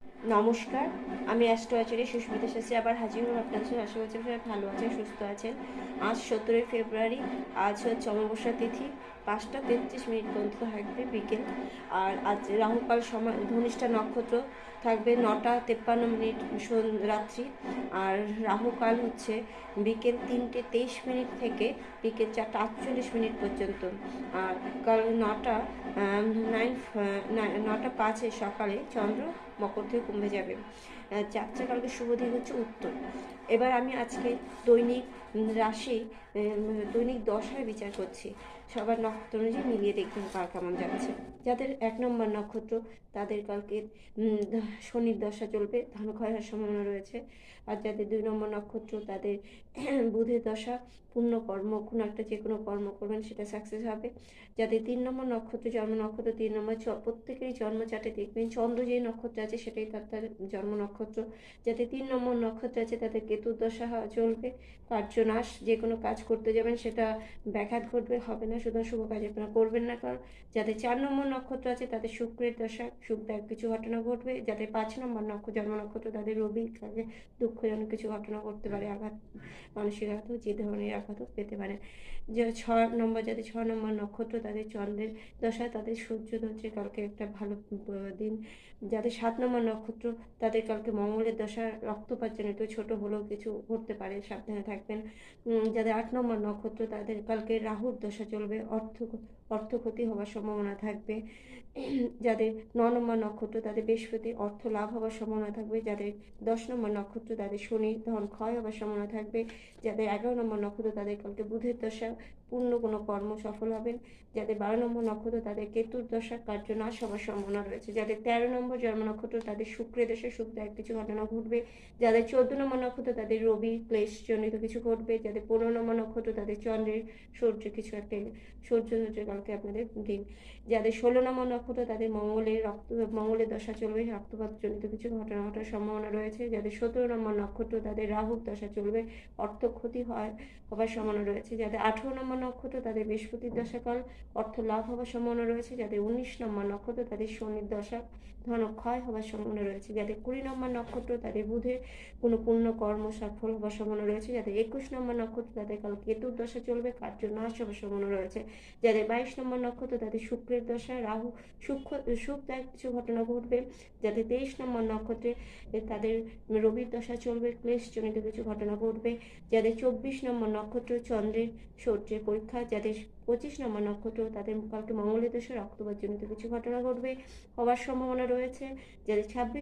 নমস্কার, আমি অ্যাস্ট্রো আচার্য সুস্মিতা শাস্ত্রী আবার হাজির হলাম আপনাদের সাথে। আশা করছি সবাই ভালো আছেন, সুস্থ আছেন। আজ 17ই ফেব্রুয়ারি, আজ হচ্ছে অমাবস্যা তিথি। 5টা 33 মিনিট পর্যন্ত থাকবে বিকেল। আর আজ রাহুকাল সময় ধনিষ্ঠা নক্ষত্র থাকবে 9টা 53 মিনিট রাত্রি। আর রাহুকাল হচ্ছে বিকেল 3টে 23 মিনিট থেকে বিকেল 4টা 48 মিনিট পর্যন্ত। আর কাল 9টা 5 সকালে চন্দ্র মকর থেকে কুম্ভে যাবে। যাত্রা কালকে শুভ দিক হচ্ছে উত্তর। এবার আমি আজকে দৈনিক রাশি, দৈনিক দশায় বিচার করছি। সবার নক্ষত্র অনুযায়ী মিলিয়ে দেখবেন কার কেমন যাচ্ছে। যাদের 1 নম্বর নক্ষত্র তাদের কালকে শনির দশা চলবে, ধনক্ষয় হওয়ার সম্ভাবনা রয়েছে। আর যাদের 2 নম্বর নক্ষত্র তাদের বুধের দশা, পূর্ণ কর্ম, কোনো একটা যে কোনো কর্ম করবেন সেটা সাকসেস হবে। যাদের 3 নম্বর নক্ষত্র, জন্ম নক্ষত্র 3 নম্বর, প্রত্যেকেরই জন্মচাটে দেখবেন চন্দ্র যে নক্ষত্র আছে সেটাই তার জন্ম নক্ষত্র। যাদের 3 নম্বর নক্ষত্র আছে তাদের কেতুর দশা চলবে, কার্যনাশ, যে কোনো কাজ করতে যাবেন সেটা ব্যাঘাত ঘটবে, হবে না, সুতরাং শুভ কাজ আপনারা করবেন না। কারণ যাদের 4 নম্বর নক্ষত্র আছে তাদের শুক্রের দশা, সুখদায়ক কিছু ঘটনা ঘটবে। যাদের 5 নম্বর জন্ম নক্ষত্র তাদের রবি কাজে দুঃখজনক কিছু ঘটনা ঘটতে পারে, আঘাত, মানসিক আঘাত, যে ধরনের আঘাতও পেতে পারে। যে 6 নম্বর, যাদের 6 নম্বর নক্ষত্র তাদের চন্দ্রের দশা, তাদের সূর্য হচ্ছে কালকে একটা ভালো দিন। যাদের 7 নম্বর নক্ষত্র তাদের কালকে মঙ্গলের দশা, রক্তপাতজনিত ছোট হলেও কিছু ঘটতে পারে, সাবধানে থাকবেন। যাদের 8 নম্বর নক্ষত্র তাদের কালকে রাহুর দশা চলবে, অর্থ ক্ষতি হওয়ার সম্ভাবনা থাকবে। যাদের 9 নম্বর নক্ষত্র তাদের বৃহস্পতি, অর্থ লাভ হওয়ার সম্ভাবনা থাকবে। যাদের 10 নম্বর নক্ষত্র তাদের শনি, ধন ক্ষয় হওয়ার সম্ভাবনা থাকবে। যাদের 11 নম্বর নক্ষত্র তাদের কালকে বুধের দশা, পূর্ণ কোনো কর্ম সফল হবেন। যাদের 12 নম্বর নক্ষত্র তাদের কেতুর দশা, কার্যনাশ হওয়ার সম্ভাবনা রয়েছে। যাদের 13 নম্বর জন্ম নক্ষত্র তাদের শুক্রের দশা, সুখদায়ক কিছু ঘটনা ঘটবে। যাদের 14 নম্বর নক্ষত্র তাদের রবি ক্লেশজনিত কিছু ঘটবে। যাদের 15 নম্বর নক্ষত্র তাদের চন্দ্রের সূর্য কিছু একটা সূর্য কালকে আপনাদের দিন। যাদের 16 নম্বর নক্ষত্র তাদের মঙ্গলের দশা চলবে, রক্তপাতজনিত কিছু ঘটনা ঘটার সম্ভাবনা রয়েছে। যাদের 17 নম্বর নক্ষত্র তাদের রাহুর দশা চলবে, অর্থ ক্ষতি হবার সম্ভাবনা রয়েছে। যাদের 18 নম্বর নক্ষত্র তাদের বৃহস্পতির দশাকাল, অর্থ লাভ হবার সম্ভাবনা রয়েছে। যাদের 19 নম্বর নক্ষত্র তাদের শনির দশা, ধন ক্ষয় হবার সম্ভাবনা রয়েছে। যাদের 20 নম্বর নক্ষত্র তাদের বুধের কোনো পূর্ণ কর্ম সফল হবার সম্ভাবনা রয়েছে। যাদের 21 নম্বর নক্ষত্র তাদের কাল কেতুর দশা চলবে, কার্যনাশ হবার সম্ভাবনা রয়েছে। যাদের 22 নম্বর নক্ষত্র তাদের শুক্রের দশা, রাহু সুখদায়ক কিছু ঘটনা ঘটবে। যাদের 23 নম্বর নক্ষত্রে তাদের রবির দশা চলবে, ক্লেশজনিত কিছু ঘটনা ঘটবে। যাদের 24 নম্বর নক্ষত্র চন্দ্রের সূর্যের পরীক্ষা। যাদের 25 নম্বর নক্ষত্র তাদের কালকে মঙ্গলের দশা, রক্তপাতজনিত কিছু ঘটনা ঘটবে, হওয়ার সম্ভাবনা রয়েছে। যাদের 26